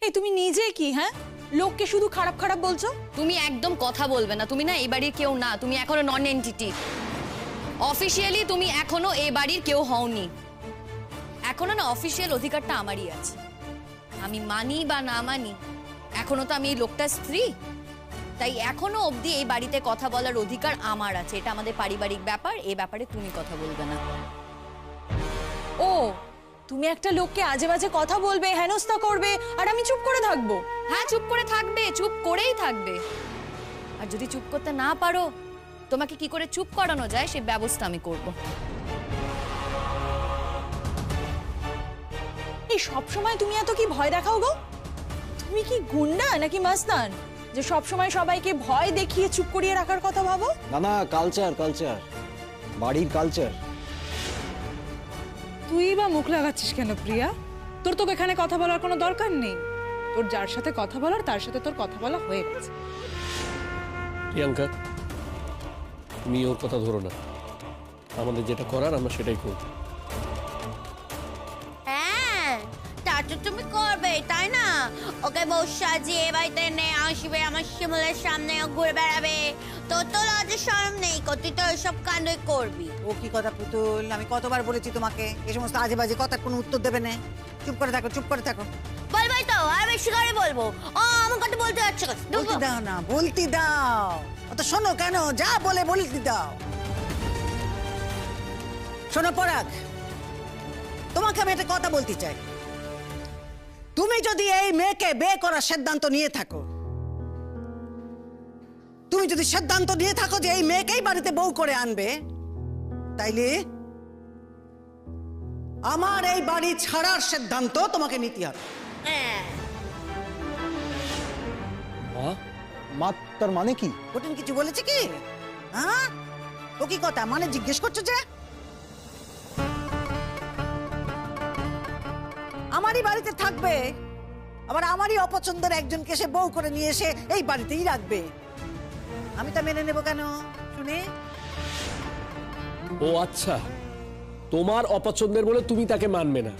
এই তুমি নিজে কি হ্যাঁ লোককে শুধু খারাপ খারাপ বলছো? তুমি একদম কথা বলবে না, তুমি না এই বাড়ির কেউ না, তুমি এখনো নন এন্টিটি। অফিশিয়ালি তুমি এখনো এই বাড়ির কেউ হওনি। এখনো না অফিশিয়াল অধিকারটা আমারই আছে, আমি মানি বা না মানি এখনো তো আমি এই লোকটার স্ত্রী, তাই এখনো অবধি এই বাড়িতে কথা বলার অধিকার আমার আছে। এটা আমাদের পারিবারিক ব্যাপার, এই ব্যাপারে তুমি কথা বলবে না। ও তুমি একটা লোককে আজে বাজে কথা বলবে, হেনস্থা করবে, আর আমি চুপ করে থাকবো? হ্যাঁ চুপ করে থাকবে, চুপ করেই থাকবে। আর যদি চুপ করতে না পারো, তোমাকে কি করে চুপ করানো যায় সেই ব্যবস্থা আমি করব। এই সব সময় তুমি এত কি ভয় দেখাও গো? তুমি কি গুন্ডা নাকি মাস্তান যে সব সময় সবাইকে ভয় দেখিয়ে চুপ করিয়ে রাখার কথা ভাবো? না না, কালচার কালচার, বাড়ির কালচার। তুই বা মুখ লাগাচ্ছিস কেন প্রিয়া? তোর তো এখানে কথা বলার কোনো দরকার নেই। তোর যার সাথে কথা বলার তার সাথে তোর কথা বলা হয়ে গেছে। প্রিয়াঙ্কা, তুমি ওর কথা ধরো না, আমাদের যেটা করার আমরা সেটাই করব। হ্যাঁ তা তো তুমি করবে তাই না? ওকে বউ সাজিয়ে বাড়িতে এনে আসবে, আমার শিমুলের সামনে ঘুরে বেড়াবে, তোর তো লজ্জা শরম নেই, তুই তো ওইসব কাণ্ডই করবি। ও কি কথা পুতুল, আমি কতবার বলেছি তোমাকে এই সমস্ত আজে বাজে কথার কোনো উত্তর দেবে না। চুপ করে থাকো, চুপ করে থাকো। বলবাই তো, আর বেশি করে বলবো। ও আমার কথা বলতে যাচ্ছে। বলতে দাও না, বলতে দাও। অত শোনো কেন, যা বলে বলতে দাও। শোনো পরাগ, তোমাকে আমি একটা কথা বলতে চাই। তুমি যদি এই মেয়েকে বিয়ে করার সিদ্ধান্ত নিয়ে থাকো, তুমি যদি সিদ্ধান্ত নিয়ে থাকো যে এই মেয়েকেই বাড়িতে বউ করে আনবে, তাইলে আমার এই বাড়ি ছাড়ার সিদ্ধান্ত তোমাকে নিতে হবে। মা, মা তার মানে কি? কঠিন কিছু বলেছে কি? হ্যাঁ, ও কি কথা মানে জিজ্ঞেস করছো যে? আমারই বাড়িতে থাকবে, আবার আমারই অপছন্দের একজনকে সে বউ করে নিয়ে এসে এই বাড়িতেই রাখবে। আমি তা মেনে নেব কেন শুনে? ও আচ্ছা, তোমার অপছন্দের বলে তুমি তাকে মানবে না,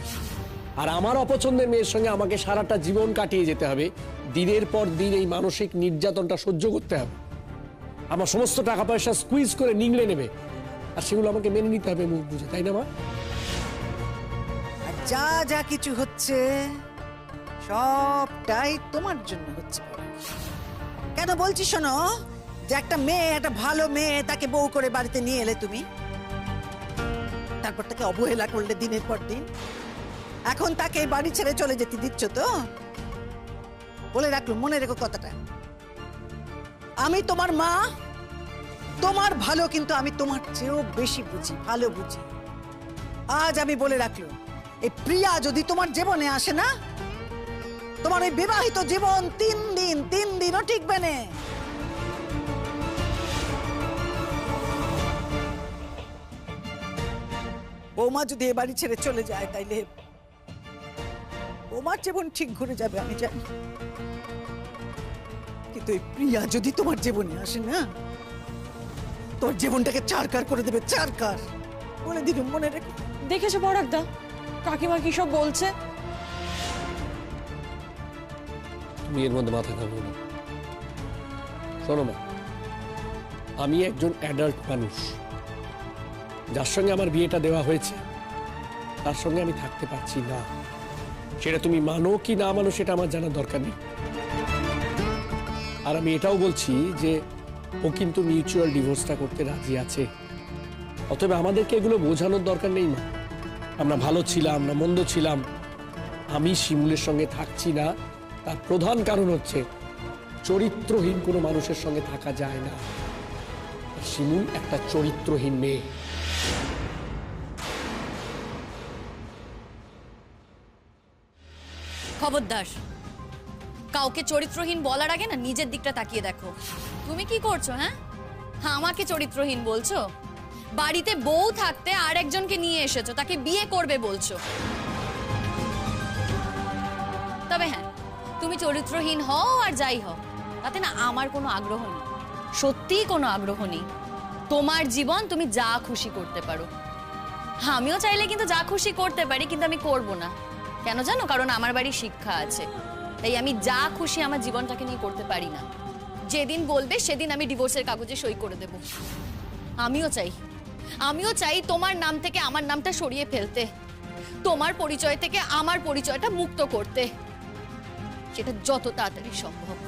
আর আমার অপছন্দের মেয়ের সঙ্গে আমাকে সারাটা জীবন কাটিয়ে যেতে হবে, দিনের পর দিন এই মানসিক নির্যাতনটা সহ্য করতে হবে, আমার সমস্ত টাকা পয়সা স্কুইজ করে নিংড়ে নেবে, আর সেগুলো আমাকে মেনে নিতে হবে মুখ বুঝে, তাই না মা? আর যা যা কিছু হচ্ছে সবটাই তোমার জন্য হচ্ছে। কেন বলছি শোনো, যে একটা মেয়ে, একটা ভালো মেয়ে, তাকে বউ করে বাড়িতে নিয়ে এলে তুমি, তারপর তাকে অবহেলা করলে দিনের পর দিন, এখন তাকে বাড়ি ছেড়ে চলে যেতে দিচ্ছ তো? বলে রাখলো, মনে রেখো কথাটা, আমি তোমার মা, তোমার ভালো কিন্তু আমি তোমার চেয়েও বেশি বুঝি, ভালো বুঝি। আজ আমি বলে রাখলো, এই প্রিয়া যদি তোমার জীবনে আসে না, তোমার ওই বিবাহিত জীবন 3 দিনও টিকবে না। বৌমা যদি এ বাড়ি ছেড়ে চলে যায়, তাইলে বৌমার জীবন ঠিক ঘুরে যাবে আমি জানি, কিন্তু এই প্রিয়া যদি তোমার জীবনে আসে না, তোর জীবনটাকে চারকার করে দেবে, চারকার বলে দিলুম, মনে রেখে। দেখেছো পরাগদা কাকিমা কি সব বলছে? তুমি এর মধ্যে মাথা ঘামো না। শোনো মা, আমি একজন অ্যাডাল্ট মানুষ, যার সঙ্গে আমার বিয়েটা দেওয়া হয়েছে তার সঙ্গে আমি থাকতে পারছি না, সেটা তুমি মানো কি না মানো সেটা আমার জানার দরকার নেই। আর আমি এটাও বলছি যে ও কিন্তু মিউচুয়াল ডিভোর্সটা করতে রাজি আছে, অতএব আমাদেরকে এগুলো বোঝানোর দরকার নেই মা। আমরা ভালো ছিলাম না মন্দ ছিলাম, আমি শিমুলের সঙ্গে থাকছি না, তার প্রধান কারণ হচ্ছে চরিত্রহীন কোনো মানুষের সঙ্গে থাকা যায় না। শিমুল একটা চরিত্রহীন মেয়ে। খবরদার, কাউকে চরিত্রহীন বলার আগে না নিজের দিকটা তাকিয়ে দেখো। তুমি কি করছো? হ্যাঁ, আমাকে চরিত্রহীন বলছো? বাড়িতে বউ থাকতে আর একজনকে নিয়ে এসেছো, তাকে বিয়ে করবে বলছো। তবে হ্যাঁ, তুমি চরিত্রহীন হও আর যাই হও, তাতে না আমার কোনো আগ্রহ নেই, সত্যিই কোনো আগ্রহ নেই। তোমার জীবন, তুমি যা খুশি করতে পারো। আমিও চাইলে কিন্তু যা খুশি করতে পারি, কিন্তু আমি করব না। কেন জানো? কারণ আমার বাড়ির শিক্ষা আছে, তাই আমি যা খুশি আমার জীবনটাকে নিয়ে করতে পারি না। যেদিন বলবে সেদিন আমি ডিভোর্সের কাগজে সই করে দেব। আমিও চাই তোমার নাম থেকে আমার নামটা সরিয়ে ফেলতে, তোমার পরিচয় থেকে আমার পরিচয়টা মুক্ত করতে, সেটা যত তাড়াতাড়ি সম্ভব।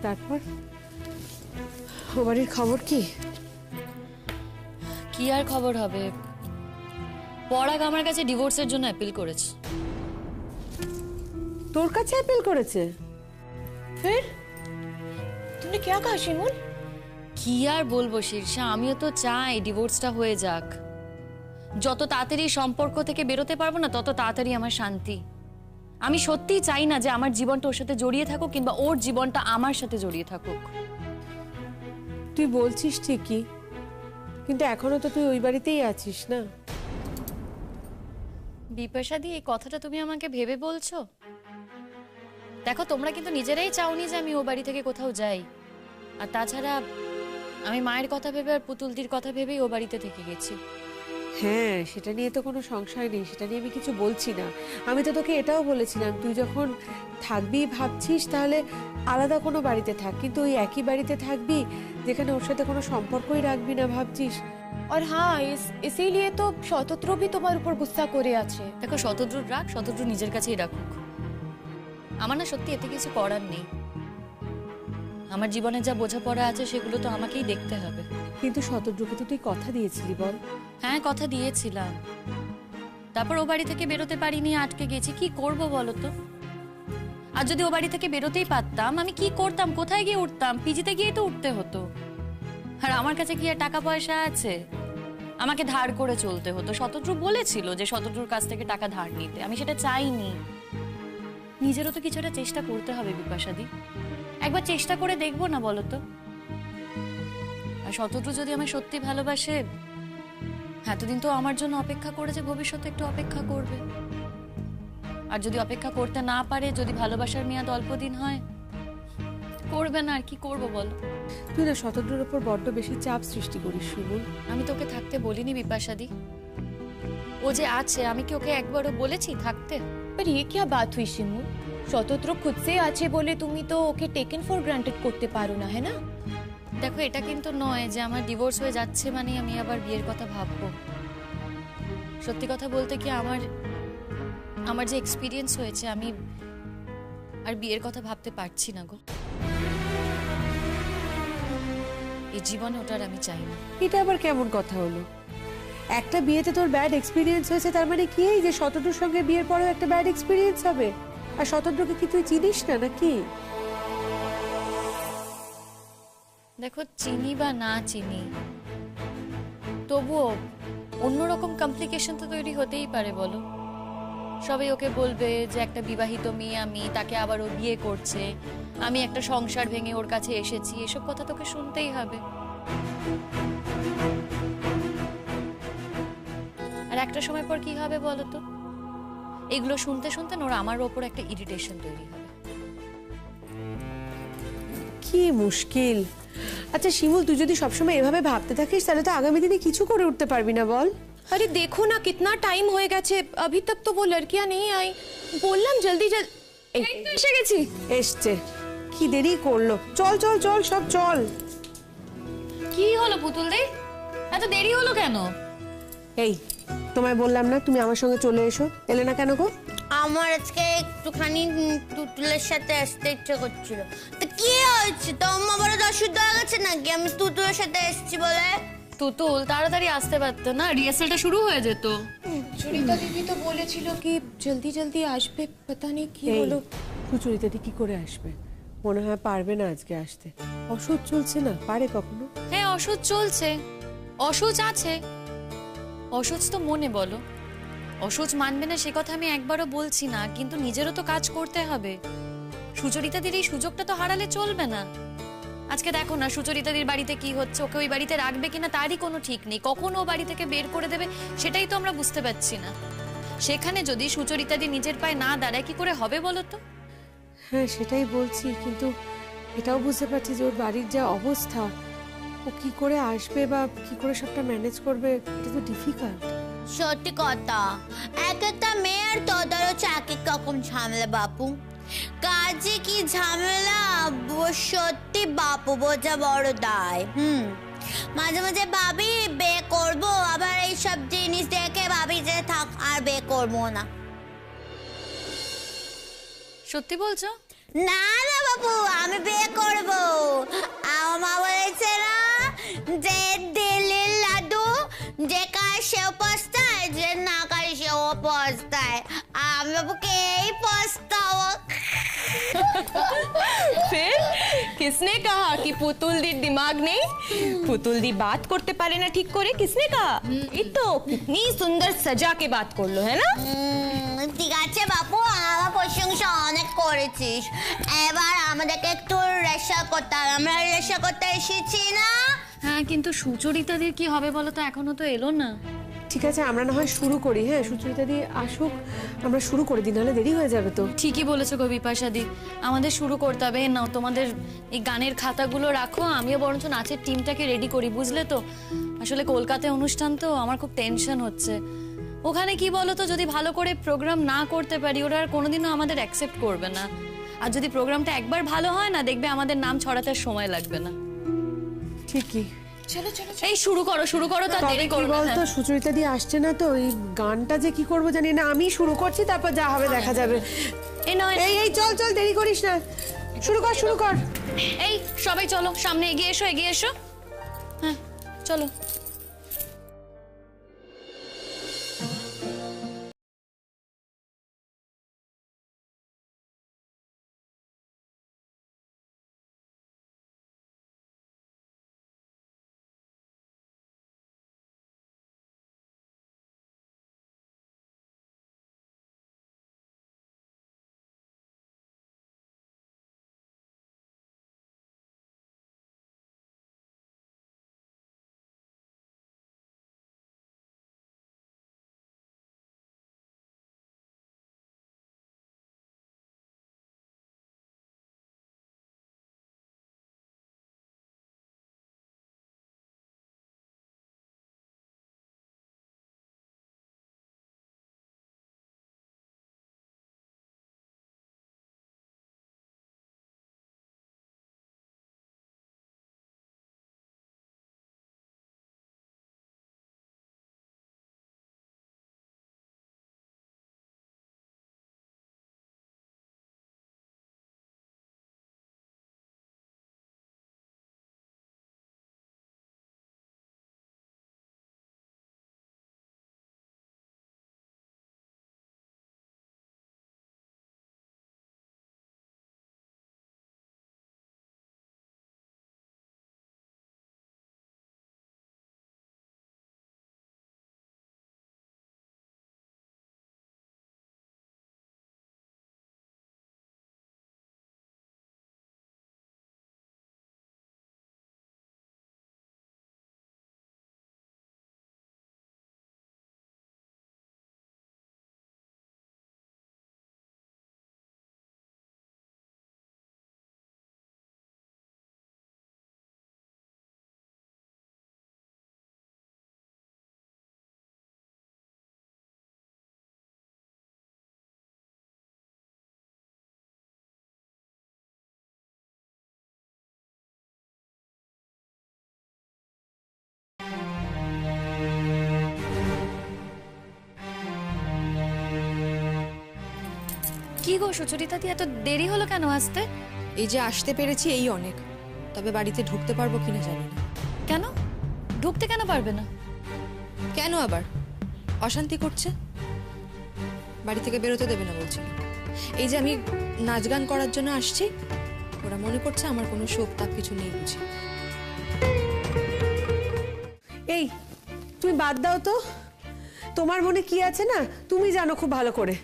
তারপর ও বাড়ির খবর কি? কি আর খবর হবে, পরাগ আমার কাছে ডিভোর্সের জন্য অ্যাপিল করেছে। তোর কাছে অ্যাপিল করেছে? फिर तुमने क्या कहा शिमूल? কি আর বলবো শীর্ষা, আমিও তো চাই ডিভোর্সটা হয়ে যাক। যত তাড়াতাড়ি সম্পর্ক থেকে বেরোতে পারবো না তত তাড়াতাড়ি আমার শান্তি। আমি সত্যিই চাই না যে আমার জীবনটা ওর সাথে জড়িয়ে থাকুক কিংবা ওর জীবনটা আমার সাথে জড়িয়ে থাকুক। তুই বলছিস ঠিকই, কিন্তু এখনো তো তুই ওই বাড়িতেই আছিস না। বিপাশাদি, এই কথাটা তুমি আমাকে ভেবে বলছো? দেখো, তোমরা কিন্তু নিজেরাই চাওনি যে আমি ও বাড়ি থেকে কোথাও যাই। আর তাছাড়া আমি মায়ের কথা ভেবে আর পুতুলদির কথা ভেবেই ও বাড়িতে থেকে গেছি। হ্যাঁ, সেটা নিয়ে তো কোনো সংশয় নেই, সেটা নিয়ে আমি কিছু বলছি না। আমি তো তোকে এটাও বলেছিলাম, তুই যখন থাকবি ভাবছিস তাহলে আলাদা কোনো বাড়িতে থাক, কিন্তু ওই একই বাড়িতে থাকবি যেখানে ওর সাথে কোনো সম্পর্কই রাখবি না ভাবছিস। और हाँ इसीलिए तो शतद्रु भी তোমার উপর গুস্সা করে আছে। দেখো, শতদ্রুর রাগ শতদ্রু নিজের কাছেই রাখুক। আমার না সত্যি এতে কিছু করার নেই। আমার জীবনে যা বোঝাপড়া আছে সেগুলো তো আমাকেই দেখতে হবে। কিন্তু শতদ্রুকে তো তুই কথা দিয়েছিলি, বল। হ্যাঁ, কথা দিয়েছিলাম। তারপর ও বাড়ি থেকে বেরোতে পারিনি, আটকে গেছি। কি করব বলো তো? আর যদি ও বাড়ি থেকে বেরোতেই পারতাম, আমি কি করতাম? কোথায় গিয়ে উঠতাম? পিজিতে গিয়ে তো উঠতে হতো। আর আমার কাছে কি আর টাকা পয়সা আছে? আমাকে ধার করে চলতে হতো। শতদ্রু বলেছিল যে শতদ্রুর কাছ থেকে টাকা ধার নিতে, আমি সেটা চাইনি। নিজেরও তো কিছুটা চেষ্টা করতে হবে বিপাশাদি। একবার চেষ্টা করে দেখবো না বলো তো? আর শতদ্রু যদি আমায় সত্যি ভালোবাসে, এতদিন তো আমার জন্য অপেক্ষা করেছে, ভবিষ্যতে একটু অপেক্ষা করবে। আর যদি অপেক্ষা করতে না পারে, যদি ভালোবাসার মেয়াদ অল্প দিন হয়, করবে না। আর কি করবো বলো? তুই না শতদ্রুর উপর বড্ড বেশি চাপ সৃষ্টি করিস শিমুল। আমি তোকে থাকতে বলিনি বিপাশাদি। ও যে আছে, আমি কি ওকে একবারও বলেছি থাকতে? पर ये क्या बात हुई शिमूल? শতদ্রু खुद से আছে বলে তুমি তো ওকে টেকেন ফর গ্রান্টেড করতে পারো না, है ना? দেখো, এটা কিন্তু নয় যে আমার ডিভোর্স হয়ে যাচ্ছে মানে আমি আবার বিয়ের কথা ভাববো। সত্যি কথা বলতে কি, আমার যে এক্সপিরিয়েন্স হয়েছে, আমি আর বিয়ের কথা ভাবতে পারছি না গো। এই জীবনে ওটার আমি চাই না। এটা আবার কেমন কথা হলো? একটা বিয়েতে তোর ব্যাড এক্সপিরিয়েন্স হয়েছে, তার মানে কি এই যে শতদ্রুর সঙ্গে বিয়ের পরেও একটা ব্যাড এক্সপিরিয়েন্স হবে? আর শতদ্রুকে কি তুই চিনিস না নাকি? দেখো, চিনি বা না চিনি, তবুও অন্যরকম কমপ্লিকেশন তো তৈরি হতেই পারে বলো। সবাই ওকে বলবে যে একটা বিবাহিত মেয়ে আমি, তাকে আবার ও বিয়ে করছে, আমি একটা সংসার ভেঙে ওর কাছে এসেছি, এসব কথা তোকে শুনতেই হবে। আর একটা সময় পর কি হবে বলো তো? এগুলো শুনতে শুনতে ওর আমার ওপর একটা ইরিটেশন তৈরি হবে। কি মুশকিল। আচ্ছা শিমুল, তুই যদি সবসময় এভাবে ভাবতে থাকিস তাহলে তো আগামী দিনে কিছু করে উঠতে পারবি না, বল। अरे देखो ना कितना टाइम হয়ে গেছে, अभी तक तो वो लड़कियां नहीं आई। বললাম জলদি এসে গেছি। এসছে, কি দেরি করলো। চল চল চল, সব চল। কি হলো পুতুল দে, এত দেরি হলো কেন? এই, তোমায় বললাম না তুমি আমার সঙ্গে চলে এসো, এলে না কেন গো? আমার আজকে একটুখানি তুতুলের সাথে আসতে ইচ্ছে করছিল। তো কি হয়েছে? তো আমার বড় অসুবিধা হয়ে গেছে নাকি আমি তুতুলের সাথে এসেছি বলে? তুতুল তাড়াতাড়ি আসতে পারতো না? রিহার্সালটা শুরু হয়ে যেত। সুরিতা দিদি তো বলেছিল কি জলদি জলদি আসবে, पता नहीं কি হলো। সুচরিতাদি কি করে আসবে? মনে হয় পারবে না আজকে আসতে। অসুখ চলছে না, পারে কখনো? হ্যাঁ, অসুচ চলছে, অসুচ আছে। অসুচ তো মনে বলো, অসুচ মানবে না সে কথা আমি একবারও বলছি না, কিন্তু নিজেরও তো কাজ করতে হবে। সুচরিতা দিদির এই সুযোগটা তো হারালে চলবে না। আজকে দেখো না সুচরিতাদির বাড়িতে কি হচ্ছে, ওকে ওই বাড়িতে রাখবে কিনা তারই কোনো ঠিক নেই, কখন ও বাড়ি থেকে বের করে দেবে সেটাই তো আমরা বুঝতে পারছি না। সেখানে যদি সুচরিতাদি নিজের পায়ে না দাঁড়ায় কি করে হবে বলো তো? হ্যাঁ সেটাই বলছি, কিন্তু এটাও বুঝতে পারছি যে ওর বাড়ির যা অবস্থা, ও কি করে আসবে বা কি করে সবটা ম্যানেজ করবে, এটা তো ডিফিকাল্ট। সত্যি কথা, এক একটা মেয়ের তোদেরও চাকরি কখন ঝামেলা বাপু, কাজে কি ঝামেলা, সত্যি বাপু বোঝা বড় দায়। মাঝে মাঝে ভাবি বে করবো, আবার এইসব জিনিস দেখে ভাবি যে থাক আর বে করবো না। সত্যি বলছো? না না বাবু, আমি বিয়ে করব। আমার মা বলেছে না যে দিল্লির লাড্ডু যে খায় সেও পস্তায়, যে না খায় সেও পস্তায়। আমি বাবুকে এই পস্তাবো। फिर किसने कहा कि पुतुल दी दिमाग नहीं? पुतुल दी बात करते पारे ना ठीक करे, किसने कहा? ये तो कितनी सुंदर सजा के बात कर लो, है ना? ঠিক আছে বাবু, আমার প্রশংসা অনেক করেছিস, এবার আমাদেরকে একটু রেশা করতে হবে, আমরা রেশা করতে এসেছি না। হ্যাঁ, কিন্তু সুচরিতাদির কি হবে বলো তো, এখনো তো এলো না। ঠিক আছে, আমরা না হয় শুরু করি। হ্যাঁ, সুচরিতা দি আসুক, আমরা শুরু করে দিই, নাহলে দেরি হয়ে যাবে তো। ঠিকই বলেছো গো বিপাশাদি, আমাদের শুরু করতে হবে। নাও তোমাদের এই গানের খাতাগুলো রাখো, আমিও বরঞ্চ নাচের টিমটাকে রেডি করি, বুঝলে তো? আসলে কলকাতায় অনুষ্ঠান তো, আমার খুব টেনশন হচ্ছে। ওখানে কি বলো তো, যদি ভালো করে প্রোগ্রাম না করতে পারি, ওরা আর কোনোদিনও আমাদের অ্যাকসেপ্ট করবে না। আর যদি প্রোগ্রামটা একবার ভালো হয় না, দেখবে আমাদের নাম ছড়াতে সময় লাগবে না। ঠিকই। এই শুরু করো, তা তবে দেরি কি করো না। বলতো, সুচরিতা দি আসছে না তো, এই গানটা যে কি করবো জানি না। আমি শুরু করছি, তারপর যা হবে দেখা যাবে। এই নয়, এই এই চল চল, দেরি করিস না, শুরু কর। এই সবাই চলো, সামনে এগিয়ে এসো। হ্যাঁ চলো। কি গো সুচরিতা দি, এত দেরি হলো কেন আসতে? এই যে আসতে পেরেছি এই অনেক, তবে বাড়িতে ঢুকতে পারবো কিনা জানি না। কেন ঢুকতে কেন পারবে না? কেন আবার? অশান্তি করছে, বাড়ি থেকে বেরোতে দেবে না বলছে। এই যে আমি নাচ গান করার জন্য আসছি, ওরা মনে করছে আমার কোনো শোক তাপ কিছু নেই বুঝি। এই তুমি বাদ দাও তো, তোমার মনে কি আছে না তুমি জানো খুব ভালো করে।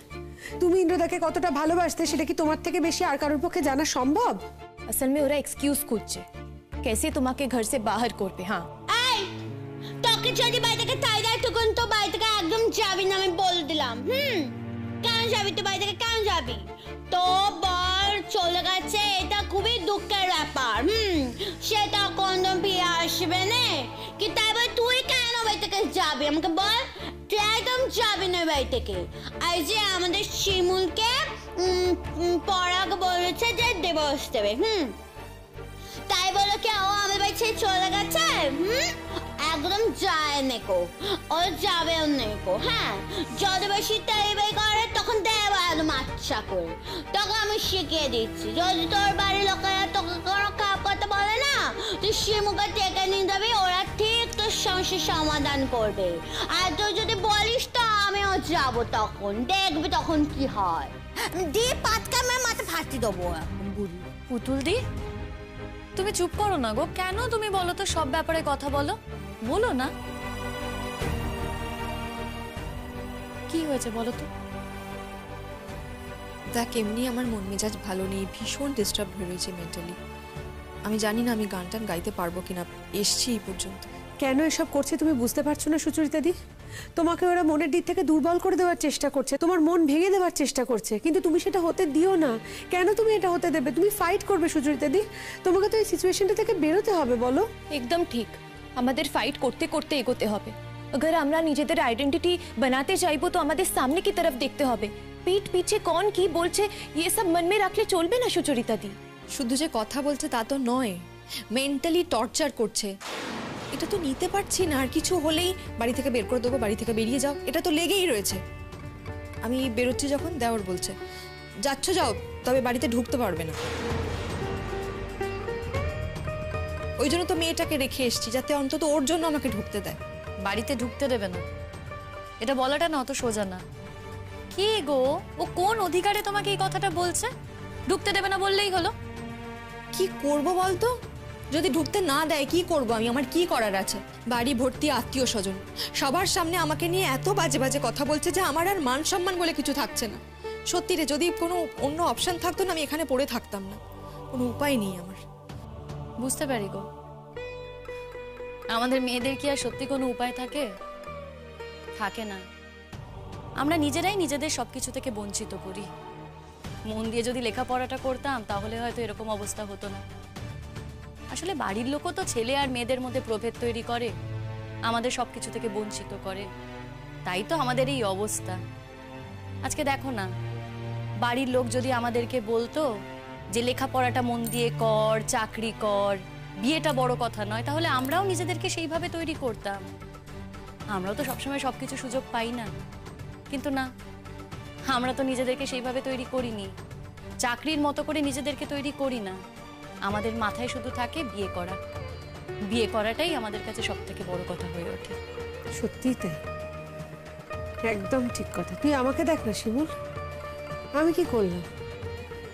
তুমি ইন্দ্রদাকে কতটা ভালোবাসতে সেটা কি তোমার থেকে বেশি আর কারোর পক্ষে জানা সম্ভব? असल में ওরা এক্সকিউজ খুঁজছে, कैसे তোমাকে घर से बाहर করবে। হ্যাঁ এই তোকে যদি বাড়ি থেকে তাই দেয় তখন তো বাড়ি থেকে একদম যাবি না, আমি বলে দিলাম। কেন যাবি তুই বাড়ি থেকে, কেন যাবি? তো বর চলে গেছে, এটা খুবই দুঃখের ব্যাপার। সেটা কোনদিন ফিরে আসবে না কি? তাই বলে তুই কেন বাড়ি থেকে যাবি? আমাকে বল, তুই একদম যাবি না বাড়ি থেকে। আর যে আমাদের শিমুলকে পরাগ বলেছে যে ডিভোর্স দেবে, তাই বলো কি ও আমাদের বাড়ি ছেড়ে চলে গেছে? একদম যায় নেকো, ও যাবেও নেকো। হ্যাঁ, যত বেশি তাই করে তখন দেব একদম আচ্ছা করে। তখন আমি শিখিয়ে দিচ্ছি, যদি তোর বাড়ির লোকেরা তোকে কোনো খারাপ কথা বলে না, তুই শিমুকে টেকে নিয়ে যাবি, ওরা ঠিক তোর সমস্যার সমাধান করবে। আর তুই যদি বলিস তো আমিও যাবো, তখন দেখবি তখন কি হয়। দিয়ে পাতকা আমার মাথা ফাটিয়ে দেবো। পুতুল দি, তুমি চুপ করো না গো। কেন তুমি বলো তো সব ব্যাপারে কথা বলো, বলো না। কি হয়েছে বলো তো? দেখ, এমনি আমার মন মেজাজ ভালো নেই, ভীষণ ডিস্টার্ব হয়ে রয়েছে মেন্টালি। আমি জানি না আমি গান টান গাইতে পারবো কিনা, এসছি এই পর্যন্ত। কেন এসব করছে তুমি বুঝতে পারছো না সুচরিতা দি? তোমাকে ওরা মনের দিক থেকে দুর্বল করে দেওয়ার চেষ্টা করছে, তোমার মন ভেঙে দেওয়ার চেষ্টা করছে, কিন্তু তুমি সেটা হতে দিও না। কেন তুমি এটা হতে দেবে? তুমি ফাইট করবে সুচরিতা দি, তোমাকে তো এই সিচুয়েশনটা থেকে বেরোতে হবে। বলো। একদম ঠিক, আমাদের ফাইট করতে করতে এগোতে হবে। अगर আমরা নিজেদের আইডেন্টিটি বানাতে চাইবো তো আমাদের সামনে কি तरफ দেখতে হবে। পিঠ পিছে কোন কি বলছে ये सब मन में রাখলে চলবে না সুচরিতা দি। শুধু যে কথা বলছে তা তো নয়, মেন্টালি টর্চার করছে। এটা তো নিতে পারছি না, আর কিছু হলেই বাড়ি থেকে বের করে দেবো, বাড়ি থেকে বেরিয়ে যাও, এটা তো লেগেই রয়েছে। আমি বেরোচ্ছি যখন দেওর বলছে যাচ্ছ যাও, তবে বাড়িতে ঢুকতে পারবে না। ওই জন্য তো মেয়েটাকে রেখে এসেছি, যাতে অন্তত ওর জন্য আমাকে ঢুকতে দেয়। বাড়িতে ঢুকতে দেবে না, এটা বলাটা না অত সোজা না। কি গো, ও কোন অধিকারে তোমাকে এই কথাটা বলছে? ঢুকতে দেবে না বললেই হলো। কি করব বলতো? যদি ঢুকতে না দেয় কি করব আমি? আমার কি করার আছে? বাড়ি ভর্তি আত্মীয় স্বজন, সবার সামনে আমাকে নিয়ে এত বাজে বাজে কথা বলছে যে আমার আর মান সম্মান বলে কিছু থাকছে না। সত্যি রে, যদি কোনো অন্য অপশন থাকতো না, আমি এখানে পড়ে থাকতাম না। কোনো উপায় নেই আমার। বুঝতে পারি গো, আমাদের মেয়েদের কি আর সত্যি কোনো উপায় থাকে? থাকে না। আমরা নিজেরাই নিজেদের সবকিছু থেকে বঞ্চিত করি। মন দিয়ে যদি লেখাপড়াটা করতাম তাহলে হয়তো এরকম অবস্থা হতো না। আসলে বাড়ির লোকও তো ছেলে আর মেয়েদের মধ্যে প্রভেদ তৈরি করে, আমাদের সবকিছু থেকে বঞ্চিত করে। তাই তো আমাদের এই অবস্থা। আজকে দেখো না, বাড়ির লোক যদি আমাদেরকে বলতো যে লেখাপড়াটা মন দিয়ে কর, চাকরি কর, বিয়েটা বড় কথা নয়, তাহলে আমরাও নিজেদেরকে সেইভাবে তৈরি করতাম। আমরাও তো সবসময় সবকিছু সুযোগ পাই না, কিন্তু না, আমরা তো নিজেদেরকে সেইভাবে তৈরি করিনি, চাকরির মতো করে নিজেদেরকে তৈরি করি না। আমাদের মাথায় শুধু থাকে বিয়ে করা। বিয়ে করাটাই আমাদের কাছে সব থেকে বড় কথা হয়ে ওঠে। সত্যিই তাই, একদম ঠিক কথা। তুই আমাকে দেখ না শিমুল, আমি কি করলাম?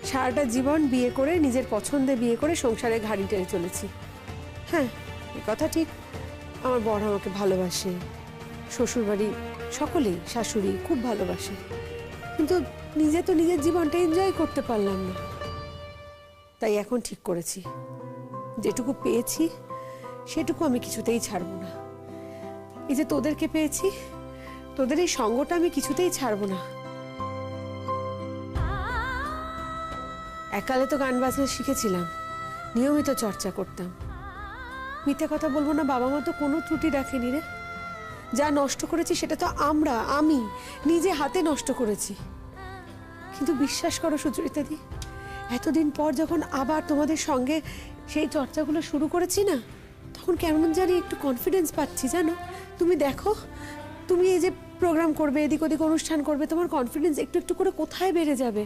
সারাটা জীবন বিয়ে করে, নিজের পছন্দে বিয়ে করে সংসারে ঘাড়ি টেনে চলেছি। হ্যাঁ, এই কথা ঠিক, আমার বড় আমাকে ভালোবাসে, শ্বশুরবাড়ি সকলেই, শাশুড়ি খুব ভালোবাসে, কিন্তু নিজে তো নিজের জীবনটা এনজয় করতে পারলাম না। তাই এখন ঠিক করেছি, যেটুকু পেয়েছি সেটুকু আমি কিছুতেই ছাড়বো না। এই যে তোদেরকে পেয়েছি, তোদের এই সঙ্গটা আমি কিছুতেই ছাড়বো না। এককালে তো গান বাজনা শিখেছিলাম, নিয়মিত চর্চা করতাম। মিথ্যে কথা বলবো না, বাবা মা তো কোনো ত্রুটি রাখেনি রে। যা নষ্ট করেছি সেটা তো আমি নিজে হাতে নষ্ট করেছি। কিন্তু বিশ্বাস করো সুচরিতা দি, এতদিন পর যখন আবার তোমাদের সঙ্গে সেই চর্চাগুলো শুরু করেছি না, তখন কেমন জানি একটু কনফিডেন্স পাচ্ছি জানো। তুমি দেখো, তুমি এই যে প্রোগ্রাম করবে, এদিক ওদিক অনুষ্ঠান করবে, তোমার কনফিডেন্স একটু একটু করে কোথায় বেড়ে যাবে।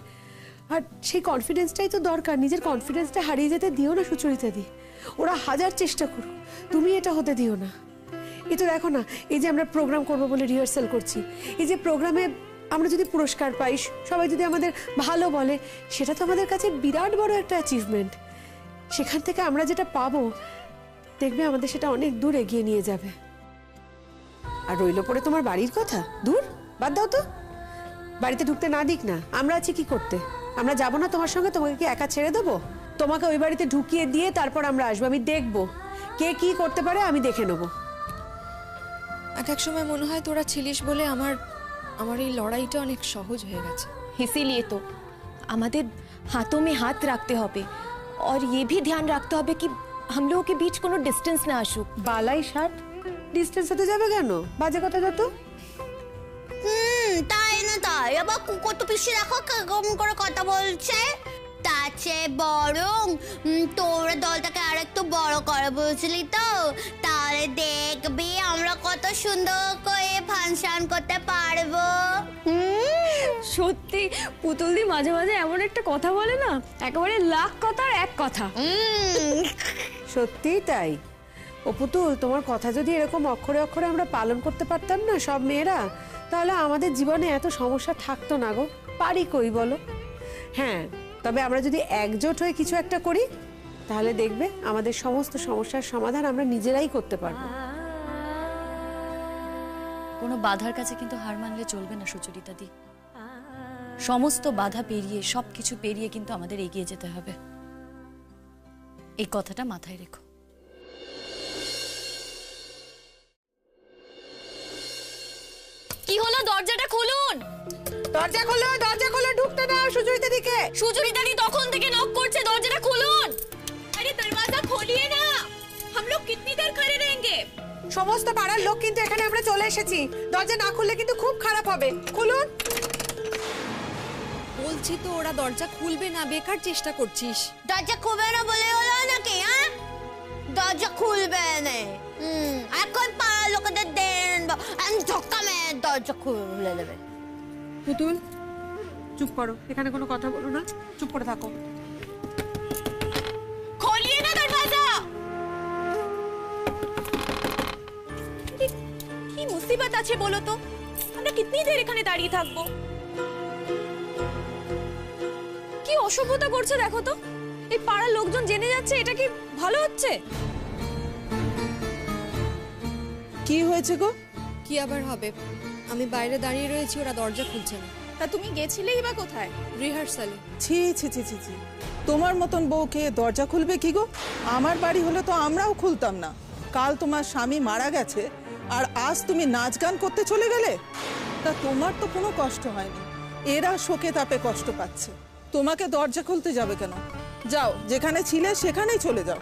আর সেই কনফিডেন্সটাই তো দরকার। নিজের কনফিডেন্সটা হারিয়ে যেতে দিও না সুচরিতা দি। ওরা হাজার চেষ্টা করুক, তুমি এটা হতে দিও না। এই তো দেখো না, এই যে আমরা প্রোগ্রাম করবো বলে রিহার্সাল করছি, এই যে প্রোগ্রামে আমরা যদি পুরস্কার পাই, সবাই যদি আমাদের ভালো বলে, সেটা তো আমাদের কাছে বিরাট বড় একটা অ্যাচিভমেন্ট। সেখান থেকে আমরা যেটা পাবো, দেখবে আমাদের সেটা অনেক দূর এগিয়ে নিয়ে যাবে। আর রইল পরে তোমার বাড়ির কথা, দূর বাদ দাও তো। বাড়িতে ঢুকতে না দিক না, আমরা আছি কি করতে? আমরা যাবো না তোমার সঙ্গে? তোমাকে কি একা ছেড়ে দেবো? তোমাকে ওই বাড়িতে ঢুকিয়ে দিয়ে তারপর আমরা আসবো। আমি দেখবো কে কি করতে পারে, আমি দেখে নেবো। এক এক সময় মনে হয় তোরা ছিলিস বলে আমার এই লড়াইটা অনেক সহজ হয়ে গেছে। इसीलिए तो हमारे हाथों में हाथ रखते होबे और ये भी ध्यान रखते होबे कि हम लोगों के बीच कोनो डिस्टेंस ना आसुक। বালাই ষাট ডিস্টেন্স হতে যাবে কেন? বাজে কথা যত। তাই না তাই, আবার কত পিসি দেখো কেমন করে কথা বলছে। তার চেয়ে বরং তোরা দলটাকে আর একটু বড় করে, বুঝলি তো? তাহলে দেখবি আমরা কত সুন্দর করে ফাংশন করতে পারবো। সত্যি পুতুলদি মাঝে মাঝে এমন একটা কথা বলে না, একেবারে লাখ কথার এক কথা। সত্যি তাই। ও পুতুল, তোমার কথা যদি এরকম অক্ষরে অক্ষরে আমরা পালন করতে পারতাম না সব মেয়েরা, তাহলে আমাদের জীবনে এত সমস্যা থাকতো না গো। পারি কই বলো? হ্যাঁ, তবে আমরা যদি একজোট হয়ে কিছু একটা করি তাহলে দেখবে আমাদের সমস্ত সমস্যার সমাধান আমরা নিজেরাই করতে পারবো। কোনো বাধার কাছে কিন্তু হার মানলে চলবে না সুচরিতা দি। সমস্ত বাধা পেরিয়ে, সবকিছু পেরিয়ে কিন্তু আমাদের এগিয়ে যেতে হবে, এই কথাটা মাথায় রেখো। কি হলো? দরজাটা খুলুন। দরজা খোলো, দরজা খোলো, ঢুকতে দাও সুচরিতা দিকে। সুচরিতা দি তখন থেকে নক করছে, দরজাটা খুলুন। আরে দরওয়াজা খোলিয়ে না, हम लोग कितनी देर खड़े रहेंगे? সমস্ত পাড়ার লোক কিন্তু এখানে আমরা চলে এসেছি, দরজা না খুললে কিন্তু খুব খারাপ হবে। খুলুন। বলছি তো ওরা দরজা খুলবে না, বেকার চেষ্টা করছিস। দরজা খুলবে না বলে হলো নাকি? হ্যাঁ, দরজা খুলবে না। এখন পাড়ার লোকেদের দেন ধক্কা মেরে দরজা খুলে দেবে। পুতুল চুপ করো, এখানে কোনো কথা বলো না, চুপ করে থাকো। खोलिए ना दरवाजा। কি মুসিবত আছে বলো তো? আমরা কিতনি দের এখানে দাঁড়িয়ে থাকবো? কি অসভ্যতা করছে দেখো তো। এই পাড়ার লোকজন জেনে যাচ্ছে, এটা কি ভালো হচ্ছে? কি হয়েছে গো? কি আবার হবে? আমি বাইরে দাঁড়িয়ে রয়েছি, ওরা দরজা খুলছে না। তা তুমি গেছিলেই বা কোথায়? রিহার্সালে। ছি ছি ছি ছি ছি, তোমার মতন বউকে দরজা খুলবে কি গো? আমার বাড়ি হলে তো আমরাও খুলতাম না। কাল তোমার স্বামী মারা গেছে আর আজ তুমি নাচ গান করতে চলে গেলে। তা তোমার তো কোনো কষ্ট হয়নি, এরা শোকে তাপে কষ্ট পাচ্ছে। তোমাকে দরজা খুলতে যাবে কেন? যাও, যেখানে ছিলে সেখানেই চলে যাও।